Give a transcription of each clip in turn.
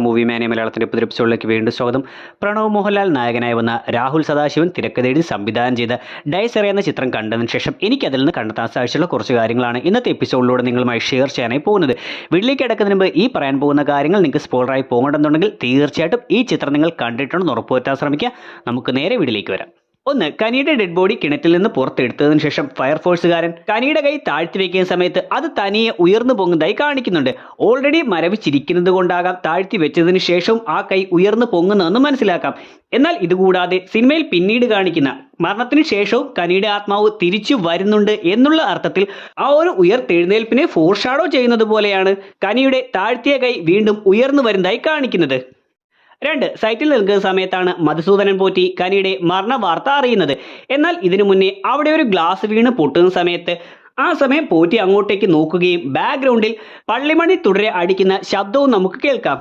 Movie മാനെ മലയാളത്തിന്റെ പുതിയ എപ്പിസോഡിലേക്ക് വീണ്ടും സ്വാഗതം. പ്രണവ് മോഹൻലാൽ നായകനായി വന്ന രാഹുൽ സദാശിവൻ തിരക്കഥയെഴുതി സംവിധാനം ചെയ്ത ഡൈസറി എന്ന ചിത്രം കണ്ടതിന് ശേഷം എനിക്ക് അതിൽ നിന്ന് കണ്ടെത്താൻ സാധിച്ചുള്ള കുറച്ച് കാര്യങ്ങളാണ് ഇന്നത്തെ എപ്പിസോഡിലൂടെ നിങ്ങളുമായി ഷെയർ ചെയ്യാനായി പോകുന്നത്. വീട്ടിലേക്ക് കിടക്കുന്നതിന് മുമ്പ് ഈ പറയാൻ പോകുന്ന കാര്യങ്ങൾ നിങ്ങൾക്ക് സ്പോയിലറായി പോകണമെന്നുണ്ടെങ്കിൽ തീർച്ചയായിട്ടും ഈ ചിത്രം നിങ്ങൾ കണ്ടിട്ടുണ്ടെന്ന് ഉറപ്പുവരുത്താൻ ശ്രമിക്കുക. നമുക്ക് നേരെ വീട്ടിലേക്ക് വരാം. ഒന്ന്, കനിയുടെ ഡെഡ് ബോഡി കിണറ്റിൽ നിന്ന് പുറത്തെടുത്തതിനു ശേഷം ഫയർഫോഴ്സുകാരൻ കനിയുടെ കൈ താഴ്ത്തി വെക്കുന്ന സമയത്ത് അത് തനിയെ ഉയർന്നു പൊങ്ങുന്നതായി കാണിക്കുന്നുണ്ട്. ഓൾറെഡി മരവിച്ചിരിക്കുന്നത് കൊണ്ടാകാം താഴ്ത്തി വെച്ചതിന് ശേഷവും ആ കൈ ഉയർന്നു പൊങ്ങുന്നതെന്ന് മനസ്സിലാക്കാം. എന്നാൽ ഇതുകൂടാതെ സിനിമയിൽ പിന്നീട് കാണിക്കുന്ന മരണത്തിന് ശേഷവും കനിയുടെ ആത്മാവ് തിരിച്ചു വരുന്നുണ്ട് എന്നുള്ള അർത്ഥത്തിൽ ആ ഒരു ഉയർത്തെഴുന്നേൽപ്പിനെ ഫോർഷാഡോ ചെയ്യുന്നത് പോലെയാണ് കനിയുടെ താഴ്ത്തിയ കൈ വീണ്ടും ഉയർന്നു വരുന്നതായി കാണിക്കുന്നത്. 2, സൈറ്റിൽ നിൽക്കുന്ന സമയത്താണ് മധുസൂദനൻ പോറ്റി കനിയുടെ മരണ വാർത്ത അറിയുന്നത്. എന്നാൽ ഇതിനു മുന്നേ അവിടെ ഒരു ഗ്ലാസ് വീണ് പൊട്ടുന്ന സമയത്ത് ആ സമയം പോറ്റി അങ്ങോട്ടേക്ക് നോക്കുകയും ബാക്ക്ഗ്രൗണ്ടിൽ പള്ളിമണി തുടരെ അടിക്കുന്ന ശബ്ദവും നമുക്ക് കേൾക്കാം.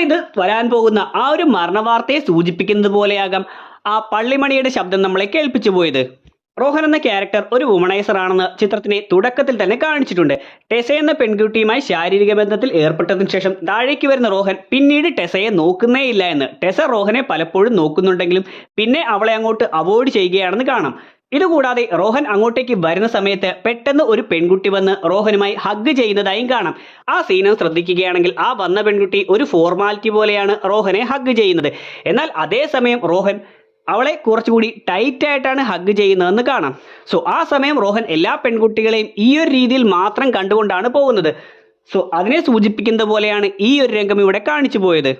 ഇത് വരാൻ പോകുന്ന ആ ഒരു മരണവാർത്തയെ സൂചിപ്പിക്കുന്നത് പോലെയാകാം ആ പള്ളിമണിയുടെ ശബ്ദം നമ്മളെ കേൾപ്പിച്ചു പോയത്. റോഹൻ എന്ന ക്യാരക്ടർ ഒരു വുമണൈസർ ആണെന്ന് ചിത്രത്തിന്റെ തുടക്കത്തിൽ തന്നെ കാണിച്ചിട്ടുണ്ട്. ടെസ എന്ന പെൺകുട്ടിയുമായി ശാരീരിക ബന്ധത്തിൽ ഏർപ്പെട്ടതിനു ശേഷം താഴേക്ക് വരുന്ന റോഹൻ പിന്നീട് ടെസയെ നോക്കുന്നേ ഇല്ല എന്ന്. ടെസ റോഹനെ പലപ്പോഴും നോക്കുന്നുണ്ടെങ്കിലും പിന്നെ അവളെ അങ്ങോട്ട് അവോയ്ഡ് ചെയ്യുകയാണെന്ന് കാണാം. ഇതുകൂടാതെ റോഹൻ അങ്ങോട്ടേക്ക് വരുന്ന സമയത്ത് പെട്ടെന്ന് ഒരു പെൺകുട്ടി വന്ന് റോഹനുമായി ഹഗ് ചെയ്യുന്നതായും കാണാം. ആ സീനും ശ്രദ്ധിക്കുകയാണെങ്കിൽ ആ വന്ന പെൺകുട്ടി ഒരു ഫോർമാലിറ്റി പോലെയാണ് റോഹനെ ഹഗ് ചെയ്യുന്നത്. എന്നാൽ അതേസമയം റോഹൻ അവളെ കുറച്ചുകൂടി ടൈറ്റ് ആയിട്ടാണ് ഹഗ് ചെയ്യുന്നതെന്ന് കാണാം. ആ സമയം റോഹൻ എല്ലാ പെൺകുട്ടികളെയും ഈ ഒരു രീതിയിൽ മാത്രം കണ്ടുകൊണ്ടാണ് പോകുന്നത്. അതിനെ സൂചിപ്പിക്കുന്നത് പോലെയാണ് ഈ ഒരു രംഗം ഇവിടെ കാണിച്ചു പോയത്.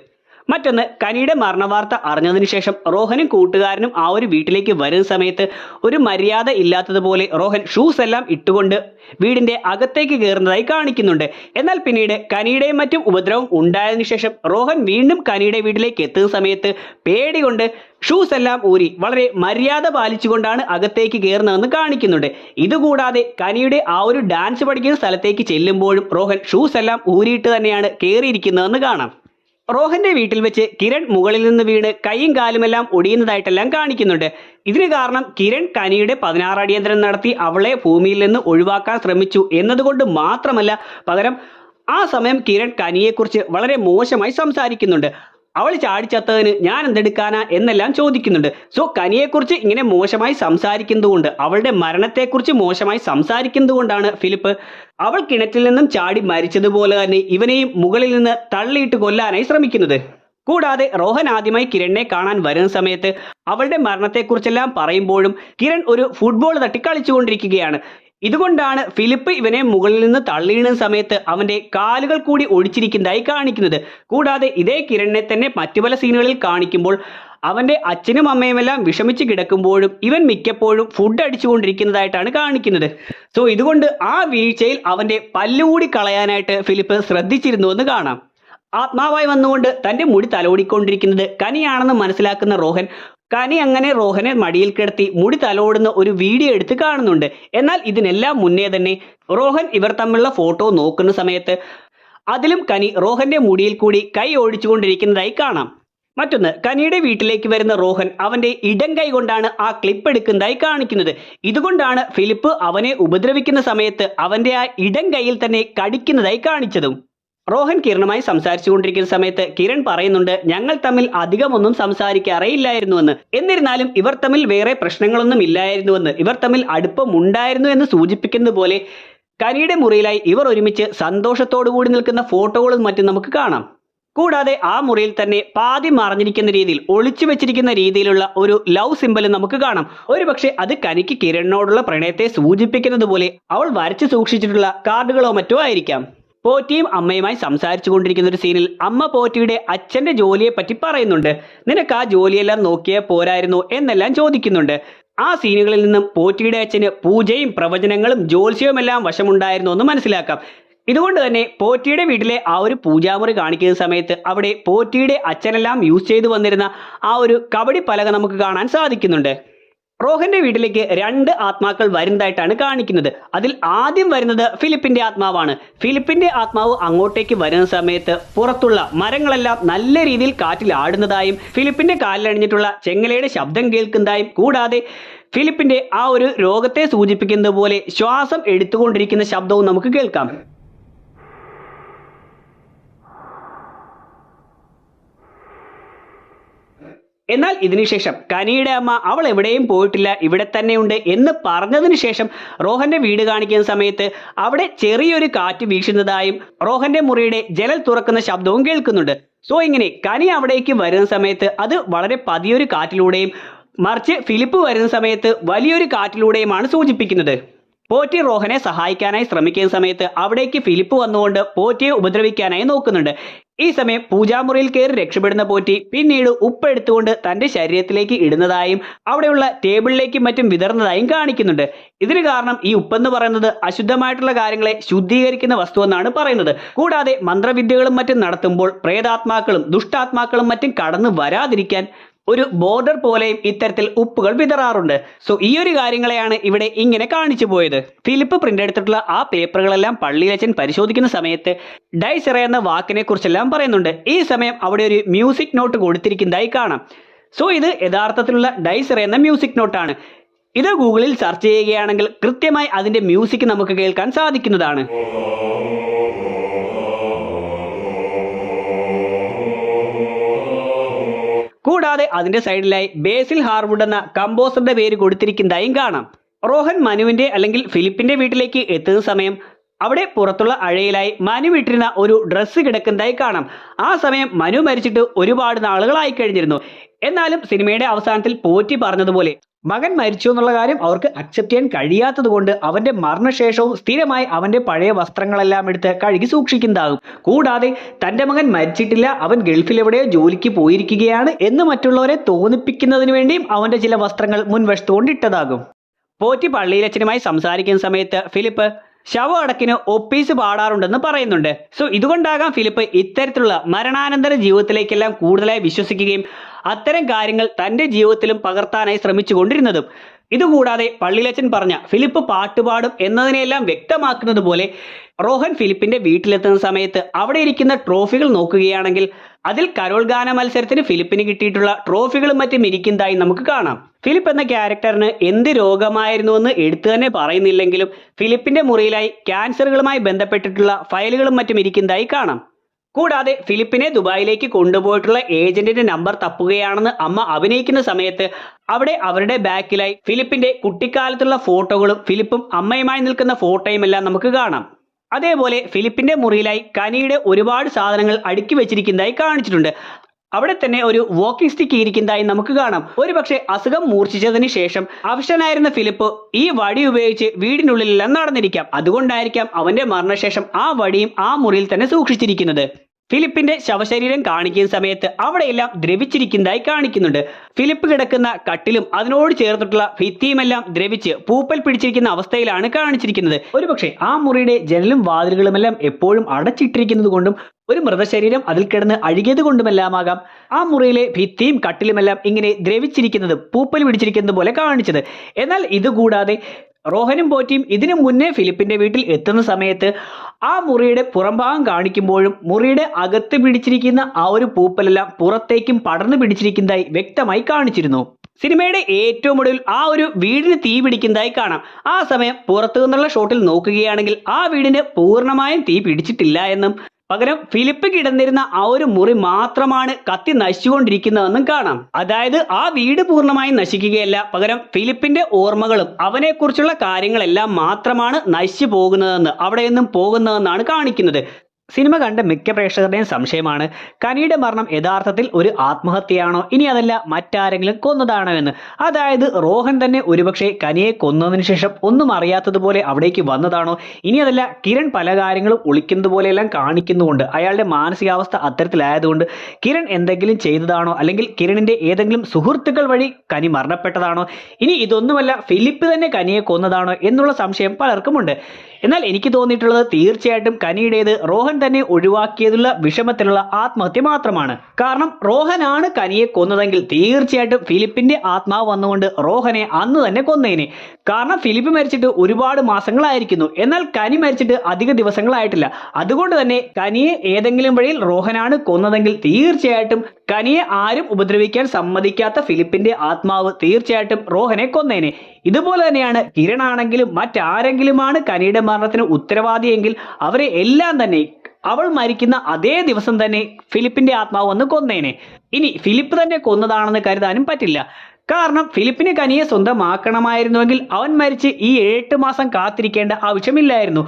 മറ്റൊന്ന്, കനിയുടെ മരണവാർത്ത അറിഞ്ഞതിന് ശേഷം റോഹനും കൂട്ടുകാരനും ആ ഒരു വീട്ടിലേക്ക് വരുന്ന സമയത്ത് ഒരു മര്യാദ ഇല്ലാത്തതുപോലെ റോഹൻ ഷൂസ് എല്ലാം ഇട്ടുകൊണ്ട് വീടിന്റെ അകത്തേക്ക് കയറുന്നതായി കാണിക്കുന്നുണ്ട്. എന്നാൽ പിന്നീട് കനിയുടെയും മറ്റും ഉപദ്രവം ഉണ്ടായതിനു ശേഷം റോഹൻ വീണ്ടും കനിയുടെ വീട്ടിലേക്ക് എത്തുന്ന സമയത്ത് പേടി കൊണ്ട് ഷൂസ് എല്ലാം ഊരി വളരെ മര്യാദ പാലിച്ചുകൊണ്ടാണ് അകത്തേക്ക് കയറുന്നതെന്ന് കാണിക്കുന്നുണ്ട്. ഇതുകൂടാതെ കനിയുടെ ആ ഒരു ഡാൻസ് പഠിക്കുന്ന സ്ഥലത്തേക്ക് ചെല്ലുമ്പോഴും റോഹൻ ഷൂസ് എല്ലാം ഊരിയിട്ട് തന്നെയാണ് കയറിയിരിക്കുന്നതെന്ന് കാണാം. റോഹന്റെ വീട്ടിൽ വെച്ച് കിരൺ മുകളിൽ നിന്ന് വീണ് കൈയും കാലുമെല്ലാം ഒടിയുന്നതായിട്ടെല്ലാം കാണിക്കുന്നുണ്ട്. ഇതിന് കാരണം കിരൺ കനിയുടെ 16 അടിയന്തരം നടത്തി അവളെ ഭൂമിയിൽ നിന്ന് ഒഴിവാക്കാൻ ശ്രമിച്ചു എന്നതുകൊണ്ട് മാത്രമല്ല, പകരം ആ സമയം കിരൺ കനിയെക്കുറിച്ച് വളരെ മോശമായി സംസാരിക്കുന്നുണ്ട്. അവൾ ചാടിച്ചത്തതിന് ഞാൻ എന്തെടുക്കാനാ എന്നെല്ലാം ചോദിക്കുന്നുണ്ട്. കനിയെക്കുറിച്ച് ഇങ്ങനെ മോശമായി സംസാരിക്കുന്നതുകൊണ്ട്, അവളുടെ മരണത്തെക്കുറിച്ച് മോശമായി സംസാരിക്കുന്നതുകൊണ്ടാണ് ഫിലിപ്പ് അവൾ കിണറ്റിൽ നിന്നും ചാടി മരിച്ചതുപോലെ തന്നെ ഇവനെയും മുകളിൽ നിന്ന് തള്ളിയിട്ട് കൊല്ലാനായി ശ്രമിക്കുന്നത്. കൂടാതെ റോഹൻ ആദ്യമായി കിരണിനെ കാണാൻ വരുന്ന സമയത്ത് അവളുടെ മരണത്തെക്കുറിച്ചെല്ലാം പറയുമ്പോഴും കിരൺ ഒരു ഫുട്ബോൾ തട്ടി കളിച്ചുകൊണ്ടിരിക്കുകയാണ്. ഇതുകൊണ്ടാണ് ഫിലിപ്പ് ഇവനെ മുകളിൽ നിന്ന് തള്ളിയിടുന്ന സമയത്ത് അവന്റെ കാലുകൾ കൂടി ഒടിച്ചിരിക്കുന്നതായി കാണിക്കുന്നത്. കൂടാതെ ഇതേ കിരണിനെ തന്നെ മറ്റു പല സീനുകളിൽ കാണിക്കുമ്പോൾ അവന്റെ അച്ഛനും അമ്മയുമെല്ലാം വിഷമിച്ച് കിടക്കുമ്പോഴും ഇവൻ മിക്കപ്പോഴും ഫുഡ് അടിച്ചുകൊണ്ടിരിക്കുന്നതായിട്ടാണ് കാണിക്കുന്നത്. ഇതുകൊണ്ട് ആ വീഴ്ചയിൽ അവന്റെ പല്ലുകൂടി കളയാനായിട്ട് ഫിലിപ്പ് ശ്രദ്ധിച്ചിരുന്നുവെന്ന് കാണാം. ആത്മാവായി വന്നുകൊണ്ട് തന്റെ മുടി തലോടിക്കൊണ്ടിരിക്കുന്നത് കനിയാണെന്ന് മനസ്സിലാക്കുന്ന റോഹൻ കനി അങ്ങനെ റോഹനെ മടിയിൽ കിടത്തി മുടി തലോടുന്ന ഒരു വീഡിയോ എടുത്ത് കാണുന്നുണ്ട്. എന്നാൽ ഇതിനെല്ലാം മുന്നേ തന്നെ റോഹൻ ഇവർ തമ്മിലുള്ള ഫോട്ടോ നോക്കുന്ന സമയത്ത് അതിലും കനി റോഹന്റെ മുടിയിൽ കൂടി കൈ ഓടിച്ചുകൊണ്ടിരിക്കുന്നതായി കാണാം. മറ്റൊന്ന്, കനിയുടെ വീട്ടിലേക്ക് വരുന്ന റോഹൻ അവന്റെ ഇടം കൈ കൊണ്ടാണ് ആ ക്ലിപ്പ് എടുക്കുന്നതായി കാണിക്കുന്നത്. ഇതുകൊണ്ടാണ് ഫിലിപ്പ് അവനെ ഉപദ്രവിക്കുന്ന സമയത്ത് അവന്റെ ആ ഇടം കൈയിൽ തന്നെ കടിക്കുന്നതായി കാണിച്ചതും. റോഹൻ കിരണുമായി സംസാരിച്ചു കൊണ്ടിരിക്കുന്ന സമയത്ത് കിരൺ പറയുന്നുണ്ട് ഞങ്ങൾ തമ്മിൽ അധികമൊന്നും സംസാരിക്കാറേയില്ലായിരുന്നുവെന്ന്. എന്നിരുന്നാലും ഇവർ തമ്മിൽ വേറെ പ്രശ്നങ്ങളൊന്നും ഇല്ലായിരുന്നുവെന്ന്, ഇവർ തമ്മിൽ അടുപ്പമുണ്ടായിരുന്നു എന്ന് സൂചിപ്പിക്കുന്നത് പോലെ കനിയുടെ മുറിയിലായി ഇവർ ഒരുമിച്ച് സന്തോഷത്തോടു കൂടി നിൽക്കുന്ന ഫോട്ടോകളും മറ്റും നമുക്ക് കാണാം. കൂടാതെ ആ മുറിയിൽ തന്നെ പാതി മറഞ്ഞിരിക്കുന്ന രീതിയിൽ ഒളിച്ചു വെച്ചിരിക്കുന്ന രീതിയിലുള്ള ഒരു ലവ് സിംബലും നമുക്ക് കാണാം. ഒരുപക്ഷെ അത് കനിക്ക് കിരണിനോടുള്ള പ്രണയത്തെ സൂചിപ്പിക്കുന്നത് പോലെ അവൾ വരച്ചു സൂക്ഷിച്ചിട്ടുള്ള കാർഡുകളോ മറ്റോ ആയിരിക്കാം. പോറ്റിയും അമ്മയുമായി സംസാരിച്ചു കൊണ്ടിരിക്കുന്ന ഒരു സീനിൽ അമ്മ പോറ്റിയുടെ അച്ഛന്റെ ജോലിയെ പറ്റി പറയുന്നുണ്ട്. നിനക്ക് ആ ജോലിയെല്ലാം നോക്കിയാൽ പോരായിരുന്നു എന്നെല്ലാം ചോദിക്കുന്നുണ്ട്. ആ സീനുകളിൽ നിന്നും പോറ്റിയുടെ അച്ഛന് പൂജയും പ്രവചനങ്ങളും ജ്യോത്സ്യവുമെല്ലാം വശമുണ്ടായിരുന്നു എന്ന് മനസ്സിലാക്കാം. ഇതുകൊണ്ട് തന്നെ പോറ്റിയുടെ വീട്ടിലെ ആ ഒരു പൂജാമുറി കാണിക്കുന്ന സമയത്ത് അവിടെ പോറ്റിയുടെ അച്ഛനെല്ലാം യൂസ് ചെയ്തു വന്നിരുന്ന ആ ഒരു കബഡി പലക നമുക്ക് കാണാൻ സാധിക്കുന്നുണ്ട്. റോഹന്റെ വീട്ടിലേക്ക് രണ്ട് ആത്മാക്കൾ വരുന്നതായിട്ടാണ് കാണിക്കുന്നത്. അതിൽ ആദ്യം വരുന്നത് ഫിലിപ്പിന്റെ ആത്മാവാണ്. ഫിലിപ്പിന്റെ ആത്മാവ് അങ്ങോട്ടേക്ക് വരുന്ന സമയത്ത് പുറത്തുള്ള മരങ്ങളെല്ലാം നല്ല രീതിയിൽ കാറ്റിൽ ആടുന്നതായും ഫിലിപ്പിന്റെ കാലിലണിഞ്ഞിട്ടുള്ള ചെങ്ങലയുടെ ശബ്ദം കേൾക്കുന്നതായും കൂടാതെ ഫിലിപ്പിന്റെ ആ ഒരു രോഗത്തെ സൂചിപ്പിക്കുന്നത് പോലെ ശ്വാസം എടുത്തുകൊണ്ടിരിക്കുന്ന ശബ്ദവും നമുക്ക് കേൾക്കാം. എന്നാൽ ഇതിനുശേഷം കനിയുടെ അമ്മ അവൾ എവിടെയും പോയിട്ടില്ല, ഇവിടെ തന്നെയുണ്ട് എന്ന് പറഞ്ഞതിന് ശേഷം റോഹന്റെ വീട് കാണിക്കുന്ന സമയത്ത് അവിടെ ചെറിയൊരു കാറ്റ് വീശുന്നതായും റോഹന്റെ മുറിയുടെ ജനൽ തുറക്കുന്ന ശബ്ദവും കേൾക്കുന്നുണ്ട്. സോ ഇങ്ങനെ കനി അവിടേക്ക് വരുന്ന സമയത്ത് അത് വളരെ പതിയൊരു കാറ്റിലൂടെയും മറിച്ച് ഫിലിപ്പ് വരുന്ന സമയത്ത് വലിയൊരു കാറ്റിലൂടെയുമാണ് സൂചിപ്പിക്കുന്നത്. പോറ്റി റോഹനെ സഹായിക്കാനായി ശ്രമിക്കുന്ന സമയത്ത് അവിടേക്ക് ഫിലിപ്പ് വന്നുകൊണ്ട് പോറ്റിയെ ഉപദ്രവിക്കാനായി നോക്കുന്നുണ്ട്. ഈ സമയം പൂജാമുറിയിൽ കയറി രക്ഷപ്പെടുന്ന പോറ്റി പിന്നീട് ഉപ്പ് എടുത്തുകൊണ്ട് തന്റെ ശരീരത്തിലേക്ക് ഇടുന്നതായും അവിടെയുള്ള ടേബിളിലേക്കും മറ്റും വിതർന്നതായും കാണിക്കുന്നുണ്ട്. ഇതിന് കാരണം ഈ ഉപ്പെന്ന് പറയുന്നത് അശുദ്ധമായിട്ടുള്ള കാര്യങ്ങളെ ശുദ്ധീകരിക്കുന്ന വസ്തുവെന്നാണ് പറയുന്നത്. കൂടാതെ മന്ത്രവിദ്യകളും മറ്റും നടത്തുമ്പോൾ പ്രേതാത്മാക്കളും ദുഷ്ടാത്മാക്കളും മറ്റും കടന്നു വരാതിരിക്കാൻ ഒരു ബോർഡർ പോലെയും ഇത്തരത്തിൽ ഉപ്പുകൾ വിതറാറുണ്ട്. സോ ഈ ഒരു കാര്യങ്ങളെയാണ് ഇവിടെ ഇങ്ങനെ കാണിച്ചു പോയത്. ഫിലിപ്പ് പ്രിന്റ് എടുത്തിട്ടുള്ള ആ പേപ്പറുകളെല്ലാം പള്ളിയിലച്ചൻ പരിശോധിക്കുന്ന സമയത്ത് ഡൈസെറ എന്ന വാക്കിനെ കുറിച്ചെല്ലാം പറയുന്നുണ്ട്. ഈ സമയം അവിടെ ഒരു മ്യൂസിക് നോട്ട് കൊടുത്തിരിക്കുന്നതായി കാണാം. സോ ഇത് യഥാർത്ഥത്തിലുള്ള ഡൈസെറ എന്ന മ്യൂസിക് നോട്ടാണ്. ഇത് ഗൂഗിളിൽ സെർച്ച് ചെയ്യുകയാണെങ്കിൽ കൃത്യമായി അതിന്റെ മ്യൂസിക് നമുക്ക് കേൾക്കാൻ സാധിക്കുന്നതാണ്. കൂടാതെ അതിന്റെ സൈഡിലായി ബേസിൽ ഹാർവുഡ് എന്ന കമ്പോസറുടെ പേര് കൊടുത്തിരിക്കുന്നതായും കാണാം. റോഹൻ മനുവിന്റെ അല്ലെങ്കിൽ ഫിലിപ്പിന്റെ വീട്ടിലേക്ക് എത്തുന്ന സമയം അവിടെ പുറത്തുള്ള അഴയിലായി മനു വിട്ടിരുന്ന ഒരു ഡ്രസ്സ് കിടക്കുന്നതായി കാണാം. ആ സമയം മനു മരിച്ചിട്ട് ഒരുപാട് നാളുകളായി കഴിഞ്ഞിരുന്നു. എന്നാലും സിനിമയുടെ അവസാനത്തിൽ പോറ്റി പറഞ്ഞതുപോലെ മകൻ മരിച്ചു എന്നുള്ള കാര്യം അവർക്ക് അക്സെപ്റ്റ് ചെയ്യാൻ കഴിയാത്തത് കൊണ്ട് അവന്റെ മരണശേഷവും സ്ഥിരമായി അവന്റെ പഴയ വസ്ത്രങ്ങളെല്ലാം എടുത്ത് കഴുകി സൂക്ഷിക്കുന്നതാകും. കൂടാതെ തന്റെ മകൻ മരിച്ചിട്ടില്ല, അവൻ ഗൾഫിൽ എവിടെയോ ജോലിക്ക് പോയിരിക്കുകയാണ് എന്ന് മറ്റുള്ളവരെ തോന്നിപ്പിക്കുന്നതിന് വേണ്ടിയും അവന്റെ ചില വസ്ത്രങ്ങൾ മുൻവശത്തുകൊണ്ട് ഇട്ടതാകും. പോറ്റി പള്ളിയിലച്ചനുമായി സംസാരിക്കുന്ന സമയത്ത് ഫിലിപ്പ് ശവ അടക്കിന് ഒപ്പീസ് പാടാറുണ്ടെന്ന് പറയുന്നുണ്ട്. സോ ഇതുകൊണ്ടാകാം ഫിലിപ്പ് ഇത്തരത്തിലുള്ള മരണാനന്തര ജീവിതത്തിലേക്കെല്ലാം കൂടുതലായി വിശ്വസിക്കുകയും അത്തരം കാര്യങ്ങൾ തന്റെ ജീവിതത്തിലും പകർത്താനായി ശ്രമിച്ചു കൊണ്ടിരുന്നതും. ഇതുകൂടാതെ പള്ളിയിലച്ചൻ പറഞ്ഞ ഫിലിപ്പ് പാട്ടുപാടും എന്നതിനെല്ലാം വ്യക്തമാക്കുന്നത് പോലെ റോഹൻ ഫിലിപ്പിന്റെ വീട്ടിലെത്തുന്ന സമയത്ത് അവിടെ ഇരിക്കുന്ന ട്രോഫികൾ നോക്കുകയാണെങ്കിൽ അതിൽ കരോൾ ഗാന മത്സരത്തിന് ഫിലിപ്പിന് കിട്ടിയിട്ടുള്ള ട്രോഫികളും മറ്റും ഇരിക്കുന്നതായി നമുക്ക് കാണാം. ഫിലിപ്പ് എന്ന ക്യാരക്ടറിന് എന്ത് രോഗമായിരുന്നുവെന്ന് എടുത്തു തന്നെ പറയുന്നില്ലെങ്കിലും ഫിലിപ്പിന്റെ മുറിയിലായി ക്യാൻസറുകളുമായി ബന്ധപ്പെട്ടിട്ടുള്ള ഫയലുകളും മറ്റും ഇരിക്കുന്നതായി കാണാം. കൂടാതെ ഫിലിപ്പിനെ ദുബായിലേക്ക് കൊണ്ടുപോയിട്ടുള്ള ഏജന്റിന്റെ നമ്പർ തപ്പുകയാണെന്ന് അമ്മ അഭിനയിക്കുന്ന സമയത്ത് അവിടെ അവരുടെ ബാക്കിലായി ഫിലിപ്പിന്റെ കുട്ടിക്കാലത്തുള്ള ഫോട്ടോകളും ഫിലിപ്പും അമ്മയുമായി നിൽക്കുന്ന ഫോട്ടോയും എല്ലാം നമുക്ക് കാണാം. അതേപോലെ ഫിലിപ്പിന്റെ മുറിയിലായി കനിയുടെ ഒരുപാട് സാധനങ്ങൾ അടുക്കി വെച്ചിരിക്കുന്നതായി കാണിച്ചിട്ടുണ്ട്. അവിടെ തന്നെ ഒരു വാക്കിംഗ് സ്റ്റിക്ക് ഇരിക്കുന്നതായി നമുക്ക് കാണാം. ഒരുപക്ഷെ അസുഖം മൂർച്ഛിച്ചതിന് ശേഷം അവശനായിരുന്ന ഫിലിപ്പ് ഈ വടി ഉപയോഗിച്ച് വീടിനുള്ളിലെല്ലാം നടന്നിരിക്കാം. അതുകൊണ്ടായിരിക്കാം അവന്റെ മരണശേഷം ആ വടിയും ആ മുറിയിൽ തന്നെ സൂക്ഷിച്ചിരിക്കുന്നത്. ഫിലിപ്പിന്റെ ശവശരീരം കാണിക്കുന്ന സമയത്ത് അവിടെയെല്ലാം ദ്രവിച്ചിരിക്കുന്നതായി കാണിക്കുന്നുണ്ട്. ഫിലിപ്പ് കിടക്കുന്ന കട്ടിലും അതിനോട് ചേർന്നിട്ടുള്ള ഭിത്തിയുമെല്ലാം ദ്രവിച്ച് പൂപ്പൽ പിടിച്ചിരിക്കുന്ന അവസ്ഥയിലാണ് കാണിച്ചിരിക്കുന്നത്. ഒരുപക്ഷെ ആ മുറിയുടെ ജനലും വാതിലുകളുമെല്ലാം എപ്പോഴും അടച്ചിട്ടിരിക്കുന്നത് കൊണ്ടും ഒരു മൃതശരീരം അതിൽ കിടന്ന് അഴുകിയത് കൊണ്ടുമെല്ലാമാകാം ആ മുറിയിലെ ഭിത്തിയും കട്ടിലുമെല്ലാം ഇങ്ങനെ ദ്രവിച്ചിരിക്കുന്നതും പൂപ്പൽ പിടിച്ചിരിക്കുന്നത് പോലെ കാണിച്ചത്. എന്നാൽ ഇതുകൂടാതെ റോഹനും പോറ്റിയും ഇതിനു മുന്നേ ഫിലിപ്പിന്റെ വീട്ടിൽ എത്തുന്ന സമയത്ത് ആ മുറിയുടെ പുറംഭാഗം കാണിക്കുമ്പോഴും മുറിയുടെ അകത്ത് പിടിച്ചിരിക്കുന്ന ആ ഒരു പൂപ്പലെല്ലാം പുറത്തേക്കും പടർന്നു പിടിച്ചിരിക്കുന്നതായി വ്യക്തമായി കാണിച്ചിരുന്നു. സിനിമയുടെ ഏറ്റവും ഒടുവിൽ ആ ഒരു വീടിന് തീ പിടിക്കുന്നതായി കാണാം. ആ സമയം പുറത്തു നിന്നുള്ള ഷോട്ടിൽ നോക്കുകയാണെങ്കിൽ ആ വീടിന് പൂർണ്ണമായും തീ പിടിച്ചിട്ടില്ല എന്നും പകരം ഫിലിപ്പ് കിടന്നിരുന്ന ആ ഒരു മുറി മാത്രമാണ് കത്തി നശിച്ചുകൊണ്ടിരിക്കുന്നതെന്നും കാണാം. അതായത് ആ വീട് പൂർണ്ണമായും നശിക്കുകയല്ല, പകരം ഫിലിപ്പിന്റെ ഓർമ്മകളും അവനെക്കുറിച്ചുള്ള കാര്യങ്ങളെല്ലാം മാത്രമാണ് നശിച്ചു പോകുന്നതെന്ന് അവിടെ നിന്നും പോകുന്നതെന്നാണ് കാണിക്കുന്നത്. സിനിമ കണ്ട മിക്ക പ്രേക്ഷകരുടെയും സംശയമാണ് കനിയുടെ മരണം യഥാർത്ഥത്തിൽ ഒരു ആത്മഹത്യയാണോ, ഇനി അതല്ല മറ്റാരെങ്കിലും കൊന്നതാണോ എന്ന്. അതായത് റോഹൻ തന്നെ ഒരുപക്ഷെ കനിയെ കൊന്നതിന് ശേഷം ഒന്നും അറിയാത്തതുപോലെ അവിടേക്ക് വന്നതാണോ, ഇനി അതല്ല കിരൺ പല കാര്യങ്ങളും ഒളിക്കുന്നത് പോലെയെല്ലാം കാണിക്കുന്നുകൊണ്ട് അയാളുടെ മാനസികാവസ്ഥ അത്തരത്തിലായതുകൊണ്ട് കിരൺ എന്തെങ്കിലും ചെയ്തതാണോ, അല്ലെങ്കിൽ കിരണിന്റെ ഏതെങ്കിലും സുഹൃത്തുക്കൾ വഴി കനി മരണപ്പെട്ടതാണോ, ഇനി ഇതൊന്നുമല്ല ഫിലിപ്പ് തന്നെ കനിയെ കൊന്നതാണോ എന്നുള്ള സംശയം പലർക്കുമുണ്ട്. എന്നാൽ എനിക്ക് തോന്നിയിട്ടുള്ളത് തീർച്ചയായിട്ടും കനിയുടേത് റോഹൻ തന്നെ ഒഴിവാക്കിയതുള്ള വിഷമത്തിലുള്ള ആത്മഹത്യ മാത്രമാണ്. കാരണം റോഹനാണ് കനിയെ കൊന്നതെങ്കിൽ തീർച്ചയായിട്ടും ഫിലിപ്പിന്റെ ആത്മാവ് വന്നുകൊണ്ട് റോഹനെ അന്ന് തന്നെ കൊന്നേനെ. കാരണം ഫിലിപ്പ് മരിച്ചിട്ട് ഒരുപാട് മാസങ്ങളായിരിക്കുന്നു, എന്നാൽ കനി മരിച്ചിട്ട് അധിക ദിവസങ്ങളായിട്ടില്ല. അതുകൊണ്ട് തന്നെ കനിയെ ഏതെങ്കിലും വഴിയിൽ റോഹനാണ് കൊന്നതെങ്കിൽ തീർച്ചയായിട്ടും കനിയെ ആരും ഉപദ്രവിക്കാൻ സമ്മതിക്കാത്ത ഫിലിപ്പിന്റെ ആത്മാവ് തീർച്ചയായിട്ടും റോഹനെ കൊന്നേനെ. ഇതുപോലെ തന്നെയാണ് കിരൺ ആണെങ്കിലും മറ്റാരെങ്കിലുമാണ് കനിയുടെ മരണത്തിന് ഉത്തരവാദിയെങ്കിൽ അവരെ എല്ലാം തന്നെ അവൾ മരിക്കുന്ന അതേ ദിവസം തന്നെ ഫിലിപ്പിന്റെ ആത്മാവ് വന്ന് കൊന്നേനെ. ഇനി ഫിലിപ്പ് തന്നെ കൊന്നതാണെന്ന് കരുതാനും പറ്റില്ല. കാരണം ഫിലിപ്പിന് കനിയെ സ്വന്തമാക്കണമായിരുന്നുവെങ്കിൽ അവൻ മരിച്ച് ഈ 7 മാസം കാത്തിരിക്കേണ്ട ആവശ്യമില്ലായിരുന്നു.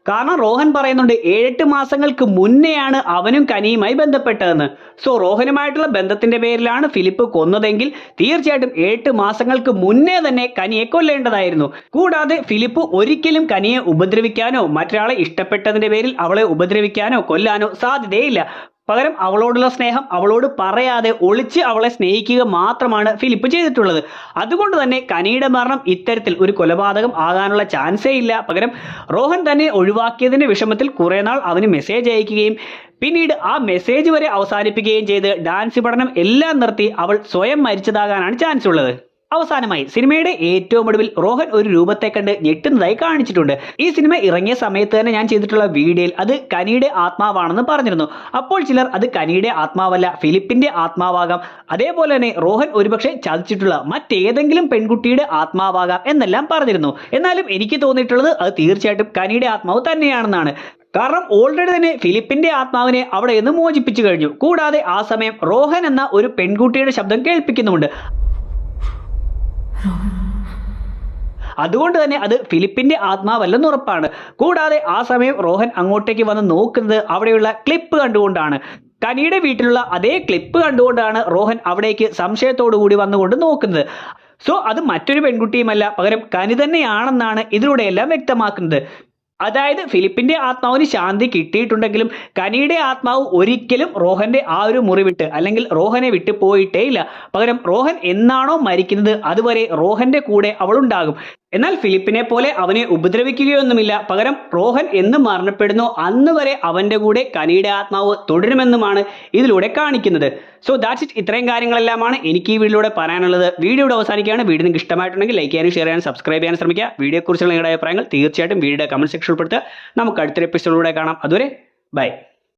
കാരണം റോഹൻ പറയുന്നുണ്ട് 7 മാസങ്ങൾക്ക് മുന്നെയാണ് അവനും കനിയുമായി ബന്ധപ്പെട്ടതെന്ന്. സോ റോഹനുമായിട്ടുള്ള ബന്ധത്തിന്റെ പേരിലാണ് ഫിലിപ്പ് കൊന്നതെങ്കിൽ തീർച്ചയായിട്ടും 7 മാസങ്ങൾക്ക് മുന്നേ തന്നെ കനിയെ കൊല്ലേണ്ടതായിരുന്നു. കൂടാതെ ഫിലിപ്പ് ഒരിക്കലും കനിയെ ഉപദ്രവിക്കാനോ മറ്റൊരാളെ ഇഷ്ടപ്പെട്ടതിന്റെ പേരിൽ അവളെ ഉപദ്രവിക്കാനോ കൊല്ലാനോ സാധ്യതയില്ല. പകരം അവളോടുള്ള സ്നേഹം അവളോട് പറയാതെ ഒളിച്ച് അവളെ സ്നേഹിക്കുക മാത്രമാണ് ഫിലിപ്പ് ചെയ്തിട്ടുള്ളത്. അതുകൊണ്ട് തന്നെ കനിയുടെ മരണം ഇത്തരത്തിൽ ഒരു കൊലപാതകം ആകാനുള്ള ചാൻസേ ഇല്ല. പകരം റോഹൻ തന്നെ ഒഴിവാക്കിയതിന്റെ വിഷമത്തിൽ കുറെ നാൾ അവന് മെസ്സേജ് അയക്കുകയും പിന്നീട് ആ മെസ്സേജ് വരെ അവസാനിപ്പിക്കുകയും ചെയ്ത് ഡാൻസ് പഠനം എല്ലാം നിർത്തി അവൾ സ്വയം മരിച്ചതാകാനാണ് ചാൻസ് ഉള്ളത്. അവസാനമായി സിനിമയുടെ ഏറ്റവും ഒടുവിൽ റോഹൻ ഒരു രൂപത്തെ കണ്ട് ഞെട്ടുന്നതായി കാണിച്ചിട്ടുണ്ട്. ഈ സിനിമ ഇറങ്ങിയ സമയത്ത് തന്നെ ഞാൻ ചെയ്തിട്ടുള്ള വീഡിയോയിൽ അത് കനിയുടെ ആത്മാവാണെന്ന് പറഞ്ഞിരുന്നു. അപ്പോൾ ചിലർ അത് കനിയുടെ ആത്മാവല്ല ഫിലിപ്പിന്റെ ആത്മാവാകാം, അതേപോലെ തന്നെ റോഹൻ ഒരുപക്ഷെ ചതിച്ചിട്ടുള്ള മറ്റേതെങ്കിലും പെൺകുട്ടിയുടെ ആത്മാവാകാം എന്നെല്ലാം പറഞ്ഞിരുന്നു. എന്നാലും എനിക്ക് തോന്നിയിട്ടുള്ളത് അത് തീർച്ചയായിട്ടും കനിയുടെ ആത്മാവ് തന്നെയാണെന്നാണ്. കാരണം ഓൾറെഡി തന്നെ ഫിലിപ്പിന്റെ ആത്മാവിനെ അവിടെ നിന്ന് മോചിപ്പിച്ചു കഴിഞ്ഞു. കൂടാതെ ആ സമയം റോഹൻ എന്ന ഒരു പെൺകുട്ടിയുടെ ശബ്ദം കേൾപ്പിക്കുന്നുണ്ട്. അതുകൊണ്ട് തന്നെ അത് ഫിലിപ്പിന്റെ ആത്മാവല്ലെന്ന് ഉറപ്പാണ്. കൂടാതെ ആ സമയം റോഹൻ അങ്ങോട്ടേക്ക് വന്ന് നോക്കുന്നത് അവിടെയുള്ള ക്ലിപ്പ് കണ്ടുകൊണ്ടാണ്. കനിയുടെ വീട്ടിലുള്ള അതേ ക്ലിപ്പ് കണ്ടുകൊണ്ടാണ് റോഹൻ അവിടേക്ക് സംശയത്തോടു കൂടി വന്നുകൊണ്ട് നോക്കുന്നത്. സോ അത് മറ്റൊരു പെൺകുട്ടിയുമല്ല, പകരം കനി തന്നെയാണെന്നാണ് ഇതിലൂടെയെല്ലാം വ്യക്തമാക്കുന്നത്. അതായത് ഫിലിപ്പിന്റെ ആത്മാവിന് ശാന്തി കിട്ടിയിട്ടുണ്ടെങ്കിലും കനിയുടെ ആത്മാവ് ഒരിക്കലും റോഹന്റെ ആ ഒരു മുറി വിട്ട് അല്ലെങ്കിൽ റോഹനെ വിട്ട് പോയിട്ടേ ഇല്ല. പകരം റോഹൻ എന്നാണോ മരിക്കുന്നത് അതുവരെ റോഹന്റെ കൂടെ അവൾ ഉണ്ടാകും. എന്നാൽ ഫിലിപ്പിനെ പോലെ അവനെ ഉപദ്രവിക്കുകയൊന്നുമില്ല. പകരം റോഹൻ എന്ന് മരണപ്പെടുന്നോ അന്ന് വരെ അവന്റെ കൂടെ കനിയുടെ ആത്മാവ് തുടരുമെന്നുമാണ് ഇതിലൂടെ കാണിക്കുന്നത്. So that's it. ഇത്രയും കാര്യങ്ങളെല്ലാമാണ് എനിക്ക് ഈ വീഡിയോയിലൂടെ പറയാനുള്ളത്. വീഡിയോയുടെ അവസാനിക്കുകയാണ്. വീഡിയോ നിങ്ങൾക്ക് ഇഷ്ടമായിട്ടുണ്ടെങ്കിൽ ലൈക്ക് ചെയ്യാനും ഷെയർ ചെയ്യാനും സബ്സ്ക്രൈബ് ചെയ്യാനും ശ്രമിക്കുക. വീഡിയോയെക്കുറിച്ചുള്ള നിങ്ങളുടെ അഭിപ്രായങ്ങൾ തീർച്ചയായിട്ടും വീഡിയോയുടെ കമന്റ് സെക്ഷനിൽ ഉൾപ്പെടുത്തുക. നമുക്ക് അടുത്തൊരു എപ്പിസോഡിലൂടെ കാണാം. അതുവരെ ബൈ.